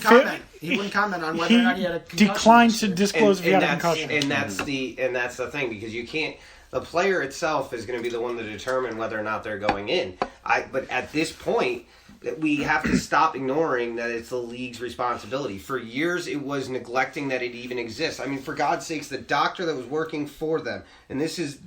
comment. He wouldn't comment on whether or not he had a concussion. Declined to disclose if he had a concussion. And that's the thing, because you can't. The player itself is going to be the one to determine whether or not they're going in. But at this point, we have to stop ignoring that it's the league's responsibility. For years, it was neglecting that it even exists. I mean, for God's sakes, the doctor that was working for them, and it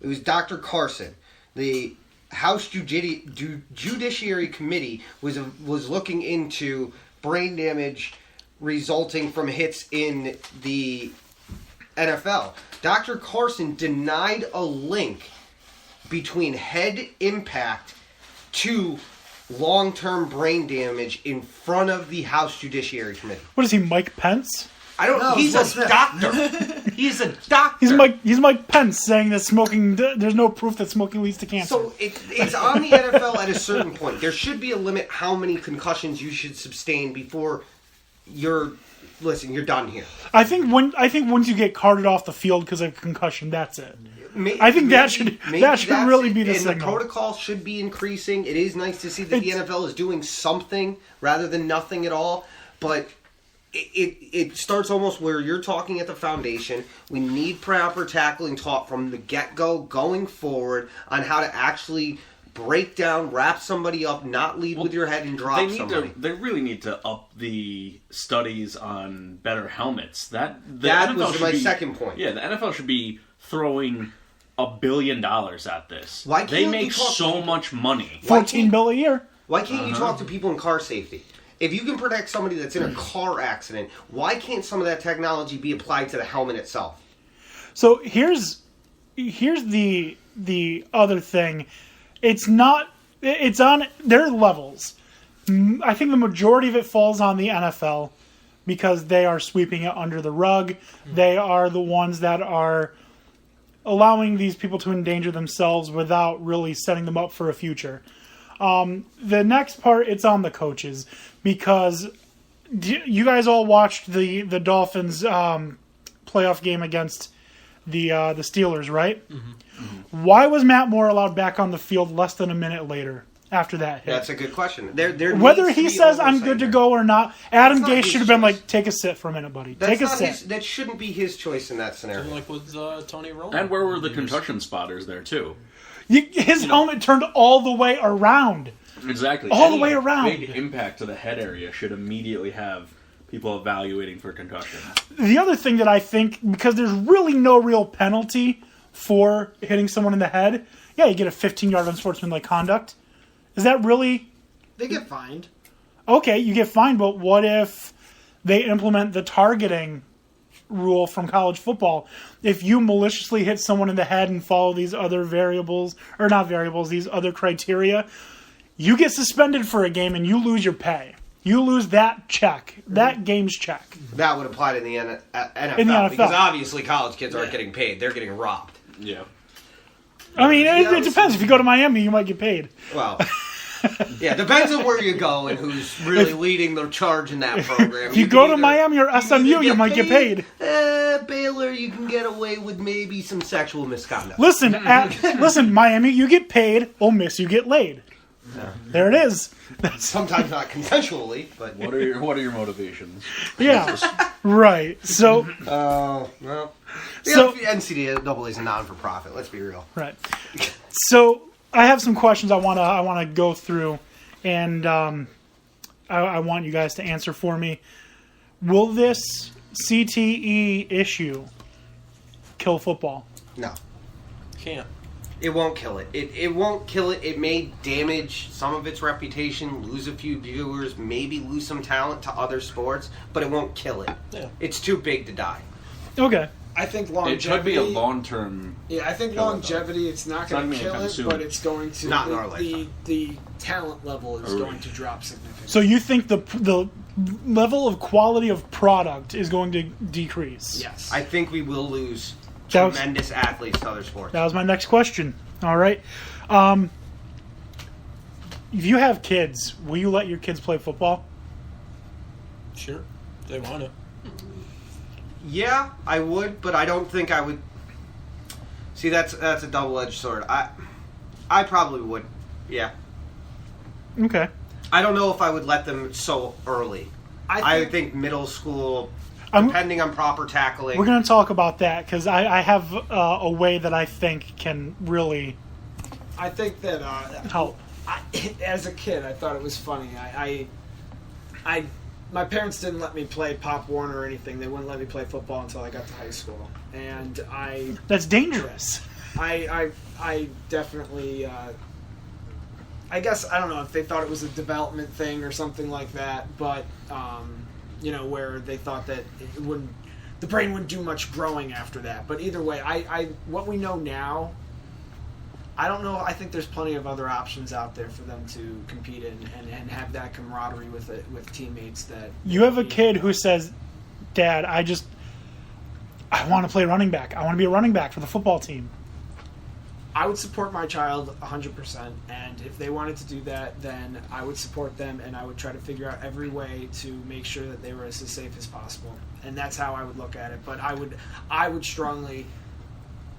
was Dr. Carson, the House Judiciary Committee was looking into brain damage resulting from hits in the NFL. Dr. Carson denied a link between head impact to long-term brain damage in front of the House Judiciary Committee. What is he, Mike Pence? I don't know. He's a doctor. He's a doctor. He's Mike Pence saying that smoking. There's no proof that smoking leads to cancer. So it's on the NFL at a certain point. There should be a limit how many concussions you should sustain before you're done here. I think once you get carted off the field because of a concussion, that's it. I think that should really be the signal. And the protocol should be increasing. It is nice to see that the NFL is doing something rather than nothing at all, but it starts almost where you're talking at the foundation. We need proper tackling taught from the get-go going forward on how to actually break down, wrap somebody up, not lead with your head and drop somebody. They really need to up the studies on better helmets. That was my second point. Yeah, the NFL should be throwing $1 billion at this. Why can't they make so much money? $14 billion a year. Why can't you talk to people in car safety? If you can protect somebody that's in a car accident, why can't some of that technology be applied to the helmet itself? So here's the other thing. It's on their levels. I think the majority of it falls on the NFL because they are sweeping it under the rug. They are the ones that are allowing these people to endanger themselves without really setting them up for a future. The next part, it's on the coaches, because you guys all watched the Dolphins playoff game against the Steelers, right? Mm-hmm. Mm-hmm. Why was Matt Moore allowed back on the field less than a minute later after that hit? That's a good question. Whether he says I'm good to go or not, Adam Gase should have been like, take a sit for a minute, buddy. Take a sit. That shouldn't be his choice in that scenario. Like with Tony Romo. And where were the concussion spotters there, too? His helmet turned all the way around. Exactly. All the way around. Big impact to the head area should immediately have people evaluating for concussion. The other thing that I think, because there's really no real penalty for hitting someone in the head, yeah, you get a 15-yard unsportsmanlike conduct. Is that really... They get fined. Okay, you get fined, but what if they implement the targeting rule from college football? If you maliciously hit someone in the head and follow these other these other criteria, you get suspended for a game and you lose your pay. You lose that check, that game's check. That would apply to the NFL, because obviously college kids aren't getting paid. They're getting robbed. Yeah. I mean, it depends. If you go to Miami, you might get paid. Well, yeah, depends on where you go and who's really leading the charge in that program. If you go to Miami or SMU, you might get paid. Baylor, you can get away with maybe some sexual misconduct. Listen, Miami, you get paid. Ole Miss, you get laid. Yeah. There it is. Sometimes not consensually, but what are your motivations? Yeah, right. So, well, NCAA is a non-for-profit. Let's be real. Right. So, I have some questions I want to go through, and I want you guys to answer for me. Will this CTE issue kill football? No. Can't. It won't kill it. It won't kill it. It may damage some of its reputation, lose a few viewers, maybe lose some talent to other sports, but it won't kill it. Yeah. It's too big to die. Okay. I think longevity... It should be a long-term... Yeah, I think longevity, it's not going to kill it, but it's going to... Not in our lifetime. The talent level is going to drop significantly. So you think the level of quality of product is going to decrease? Yes. I think we will lose... tremendous athletes to other sports. That was my next question. All right. If you have kids, will you let your kids play football? Sure. They want to. Yeah, I would, but I don't think I would. See, that's a double-edged sword. I probably would. Yeah. Okay. I don't know if I would let them so early. I think middle school, depending on proper tackling. We're going to talk about that because I have a way that I think can really. I think that help. As a kid, I thought it was funny. My parents didn't let me play Pop Warner or anything. They wouldn't let me play football until I got to high school, and That's dangerous. I definitely. I guess I don't know if they thought it was a development thing or something like that, but where they thought that the brain wouldn't do much growing after that. But either way, what we know now. I don't know. I think there's plenty of other options out there for them to compete in and have that camaraderie with teammates. That you have a kid who says, "Dad, I want to play running back. I want to be a running back for the football team." I would support my child 100%, and if they wanted to do that, then I would support them, and I would try to figure out every way to make sure that they were as safe as possible, and that's how I would look at it. But I would strongly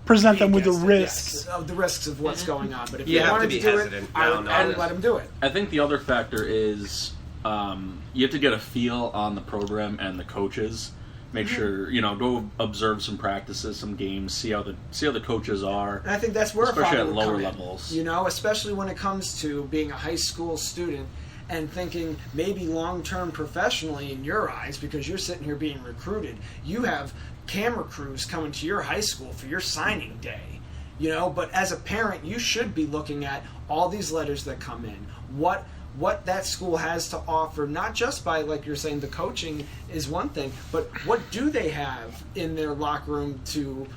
present them with the risks of the risks of what's going on. But if you they have wanted to to do hesitant. it, I would let them do it. I think the other factor is you have to get a feel on the program and the coaches. Make sure go observe some practices, some games, see how the coaches are. And I think that's where especially a at father lower would come levels. In, especially when it comes to being a high school student and thinking maybe long-term professionally in your eyes, because you're sitting here being recruited. You have camera crews coming to your high school for your signing day. But as a parent, you should be looking at all these letters that come in. What that school has to offer, not just by, like you're saying, the coaching is one thing, but what do they have in their locker room to,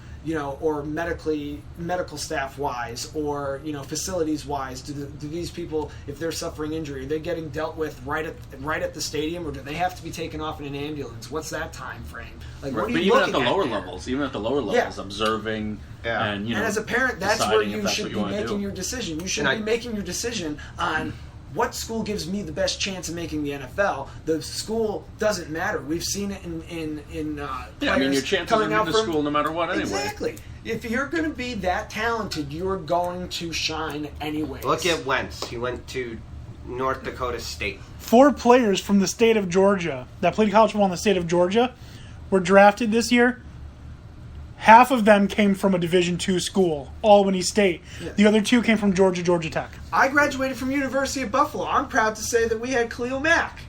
or medical staff wise, or facilities wise? Do these people, if they're suffering injury, are they getting dealt with right at the stadium, or do they have to be taken off in an ambulance? What's that time frame? Like, what are you even at looking the lower there? levels, observing. Yeah. And as a parent, that's where you should be making making your decision. You should be making your decision on what school gives me the best chance of making the NFL. The school doesn't matter. We've seen it in players your chances coming are out in the from school no matter what anyway. Exactly. If you're going to be that talented, you're going to shine anyways. Look at Wentz. He went to North Dakota State. 4 players from the state of Georgia that played college football in the state of Georgia were drafted this year. Half of them came from a Division II school, Albany State. Yeah. The other 2 came from Georgia Tech. I graduated from University of Buffalo. I'm proud to say that we had Khalil Mack.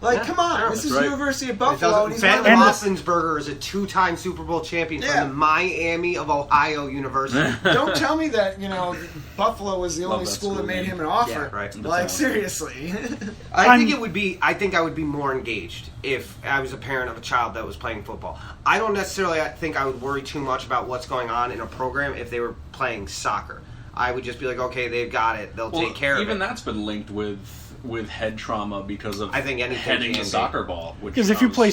Come on. This is right. University of Buffalo. And Ben Roethlisberger is a 2-time Super Bowl champion from the Miami of Ohio University. Don't tell me that, Buffalo was the only school that made him an offer. Yeah, right. Seriously. I think I would be more engaged if I was a parent of a child that was playing football. I don't necessarily think I would worry too much about what's going on in a program if they were playing soccer. I would just be like, okay, they've got it. They'll take care of it. Even that's been linked with head trauma because of heading a soccer ball. Because if you play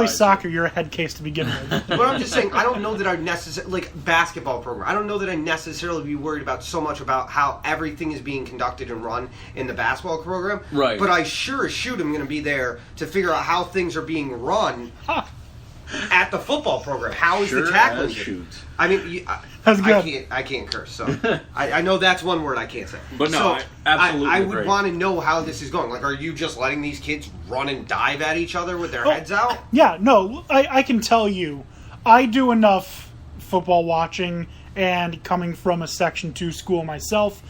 soccer, you're a head case to begin with. But I'm just saying, I don't know that I necessarily basketball program. I don't know that I necessarily be worried about so much about how everything is being conducted and run in the basketball program. Right. But I sure as shoot am going to be there to figure out how things are being run at the football program. How is the tackling? Shoot. I mean, I can't curse, so I know that's one word I can't say. But no, I absolutely I would want to know how this is going. Like, are you just letting these kids run and dive at each other with their heads out? Yeah, no, I can tell you, I do enough football watching and coming from a Section 2 school myself,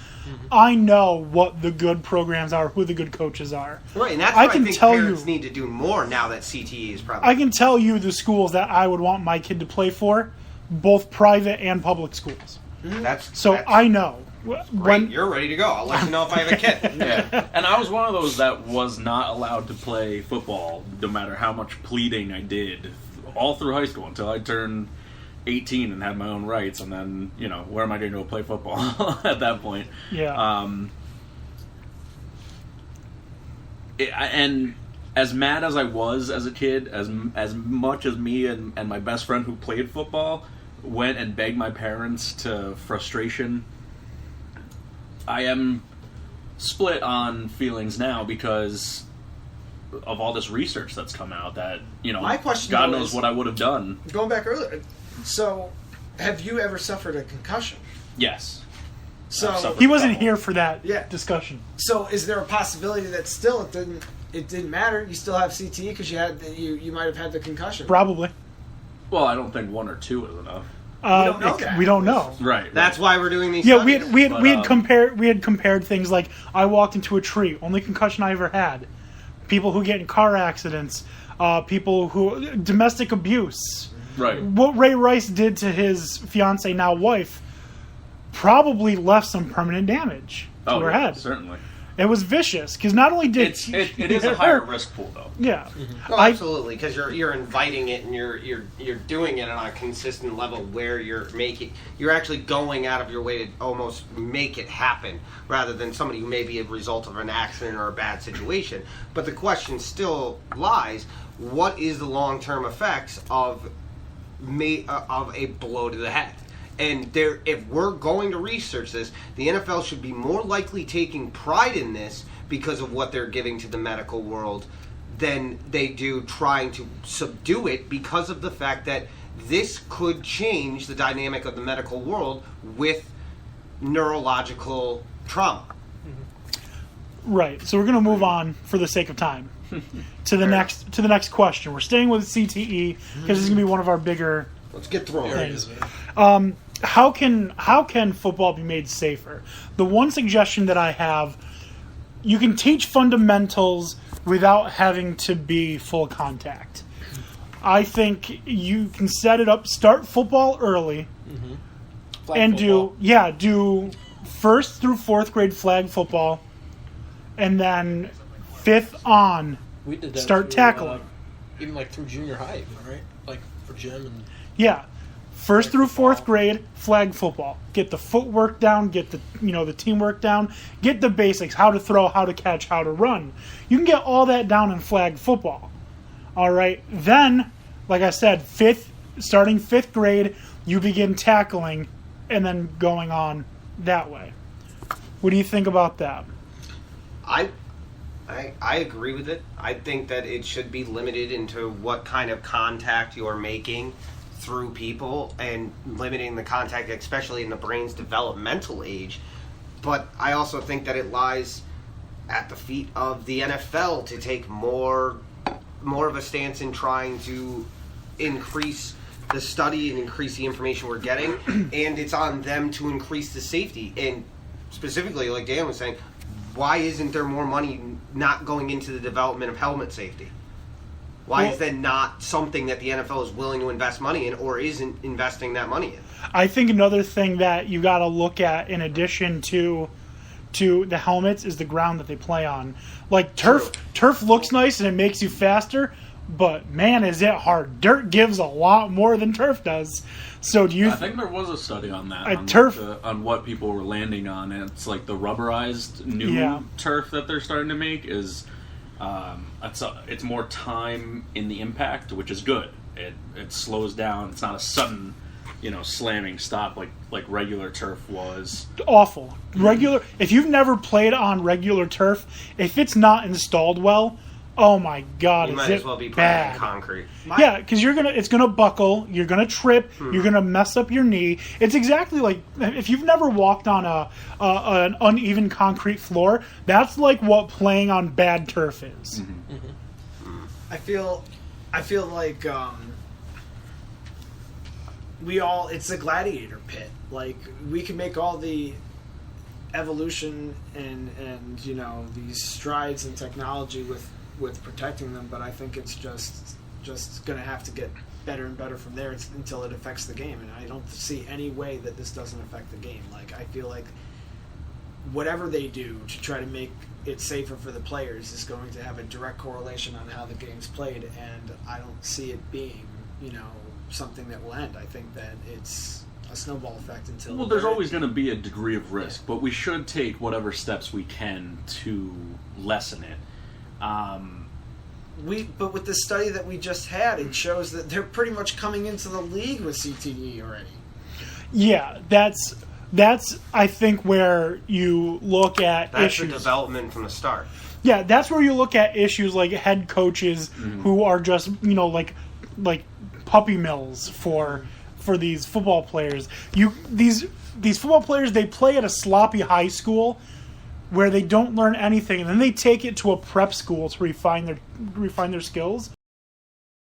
I know what the good programs are, who the good coaches are. Right, and that's what I think parents need to do more now that CTE is prevalent. I can tell you the schools that I would want my kid to play for, both private and public schools. That's I know. Great, you're ready to go. I'll let you know if I have a kid. Yeah. And I was one of those that was not allowed to play football, no matter how much pleading I did, all through high school until I turned 18 and had my own rights, and then, where am I going to go play football at that point? Yeah. And as mad as I was as a kid, as much as me and my best friend who played football went and begged my parents to frustration, I am split on feelings now because of all this research that's come out that, my question God knows what I would have done. Going back earlier, so have you ever suffered a concussion? Yes. So he wasn't here for that discussion. So is there a possibility that still it didn't it didn't matter. You still have CTE because you might have had the concussion. Probably. Well, I don't think 1 or 2 is enough. We don't know that. We don't know. Right. That's why we're doing these. Yeah, studies. we had compared things like I walked into a tree, only concussion I ever had. People who get in car accidents, people who domestic abuse. Right. What Ray Rice did to his fiance, now wife, probably left some permanent damage to her head. Certainly. It was vicious because not only did It is a higher risk pool, though. Yeah. Oh, absolutely, because you're inviting it and you're doing it on a consistent level where you're actually going out of your way to almost make it happen, rather than somebody who may be a result of an accident or a bad situation. But the question still lies: what is the long-term effects of a blow to the head? And if we're going to research this, the NFL should be more likely taking pride in this because of what they're giving to the medical world than they do trying to subdue it, because of the fact that this could change the dynamic of the medical world with neurological trauma. Right. So we're going to move on for the sake of time to the next question. We're staying with CTE because this is going to be one of our bigger. Let's get through things. How can football be made safer? The one suggestion that I have, you can teach fundamentals without having to be full contact. I think you can set it up, start football early, and do 1st through 4th grade flag football, and then 5th on we did that start tackling. Even like through junior high, right? Like for gym and. Yeah. 1st through 4th grade, flag football. Get the footwork down, get the teamwork down, get the basics, how to throw, how to catch, how to run. You can get all that down in flag football. All right. Then, like I said, starting 5th grade, you begin tackling and then going on that way. What do you think about that? I agree with it. I think that it should be limited into what kind of contact you're making through people, and limiting the contact, especially in the brain's developmental age. But I also think that it lies at the feet of the NFL to take more of a stance in trying to increase the study and increase the information we're getting, and it's on them to increase the safety. And specifically, like Dan was saying, why isn't there more money not going into the development of helmet safety? Why is that not something that the NFL is willing to invest money in, or isn't investing that money in? I think another thing that you got to look at in addition to the helmets is the ground that they play on. Like turf looks nice and it makes you faster, but man, is it hard. Dirt gives a lot more than turf does. So do you? I think there was a study on that. Turf on what people were landing on. And it's like the rubberized new turf that they're starting to make is. It's more time in the impact, which is good. It slows down. It's not a sudden, slamming stop like regular turf was. Awful. If you've never played on regular turf, if it's not installed well, oh my God, you is might it as well be bad. playing concrete. Yeah, because it's gonna buckle. You're gonna trip. You're gonna mess up your knee. It's exactly like if you've never walked on an uneven concrete floor. That's like what playing on bad turf is. Mm-hmm. I feel like it's a gladiator pit. Like we can make all the evolution and these strides in technology with protecting them, but I think it's just going to have to get better and better from there until it affects the game. And I don't see any way that this doesn't affect the game. Like I feel like whatever they do to try to make it safer for the players is going to have a direct correlation on how the game's played, and I don't see it being something that will end. I think that it's a snowball effect until. Well, there's always going to be a degree of risk, but we should take whatever steps we can to lessen it. But with the study that we just had, it shows that they're pretty much coming into the league with CTE already. Yeah, that's I think where you look at that's issues. The development from the start. Yeah, that's where you look at issues like head coaches who are just like puppy mills for these football players. These football players, they play at a sloppy high school where they don't learn anything, and then they take it to a prep school to refine their skills.